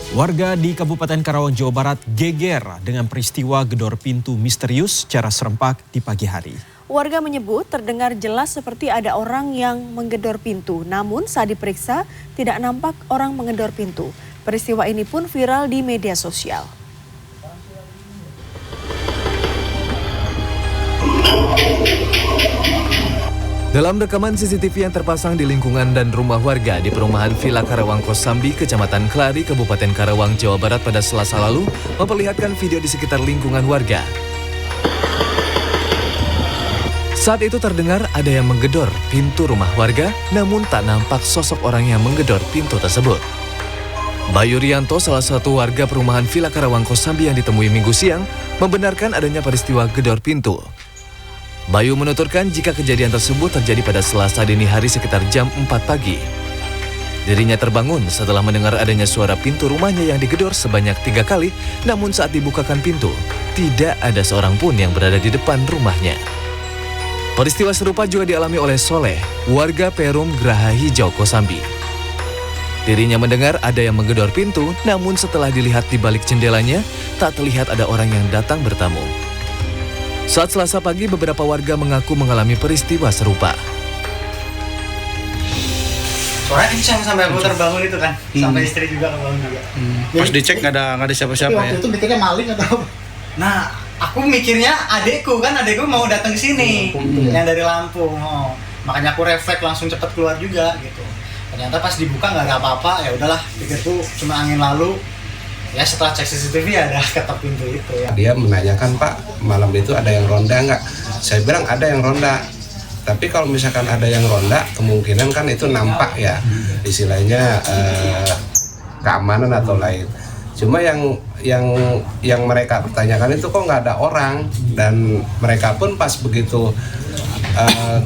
Warga di Kabupaten Karawang, Jawa Barat geger dengan peristiwa gedor pintu misterius secara serempak di pagi hari. Warga menyebut terdengar jelas seperti ada orang yang menggedor pintu, namun saat diperiksa tidak nampak orang menggedor pintu. Peristiwa ini pun viral di media sosial. Dalam rekaman CCTV yang terpasang di lingkungan dan rumah warga di perumahan Villa Karawang Kosambi, Kecamatan Kelari, Kabupaten Karawang, Jawa Barat pada Selasa lalu memperlihatkan video di sekitar lingkungan warga. Saat itu terdengar ada yang menggedor pintu rumah warga, namun tak nampak sosok orang yang menggedor pintu tersebut. Bayu Rianto, salah satu warga perumahan Villa Karawang Kosambi yang ditemui Minggu siang, membenarkan adanya peristiwa gedor pintu. Bayu menuturkan jika kejadian tersebut terjadi pada Selasa dini hari sekitar jam 4 pagi. Dirinya terbangun setelah mendengar adanya suara pintu rumahnya yang digedor sebanyak 3 kali, namun saat dibukakan pintu, tidak ada seorang pun yang berada di depan rumahnya. Peristiwa serupa juga dialami oleh Soleh, warga Perum Geraha Hijau Kosambi. Dirinya mendengar ada yang menggedor pintu, namun setelah dilihat di balik jendelanya, tak terlihat ada orang yang datang bertamu. Saat Selasa pagi, beberapa warga mengaku mengalami peristiwa serupa. Soalnya kencang sampai aku terbangun itu kan, sampai istri juga kebangun juga. Pas dicek nggak ada siapa-siapa ya? Waktu itu mikirnya maling atau? Nah, aku mikirnya adekku mau datang ke sini, yang dari Lampung. Oh. Makanya aku refleks langsung cepet keluar juga gitu. Ternyata pas dibuka nggak ada apa-apa, ya udahlah, pikirku cuma angin lalu. Ya setelah cek CCTV ada ketok pintu itu ya. Dia menanyakan, Pak, malam itu ada yang ronda nggak? Saya bilang ada yang ronda. Tapi kalau misalkan ada yang ronda, kemungkinan kan itu nampak ya, istilahnya keamanan atau lain. Cuma yang mereka pertanyakan itu kok nggak ada orang, dan mereka pun pas begitu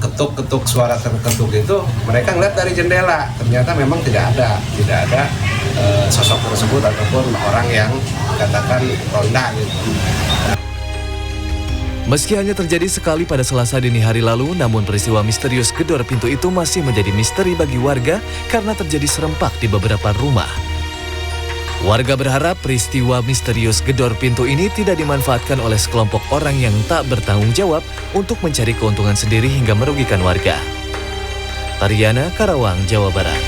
ketuk-ketuk suara terketuk itu, mereka ngeliat dari jendela, ternyata memang tidak ada sosok tersebut ataupun orang yang katakan ronda gitu. Meski hanya terjadi sekali pada Selasa dini hari lalu, namun peristiwa misterius gedor pintu itu masih menjadi misteri bagi warga karena terjadi serempak di beberapa rumah. Warga berharap peristiwa misterius gedor pintu ini tidak dimanfaatkan oleh sekelompok orang yang tak bertanggung jawab untuk mencari keuntungan sendiri hingga merugikan warga. Tariana, Karawang, Jawa Barat.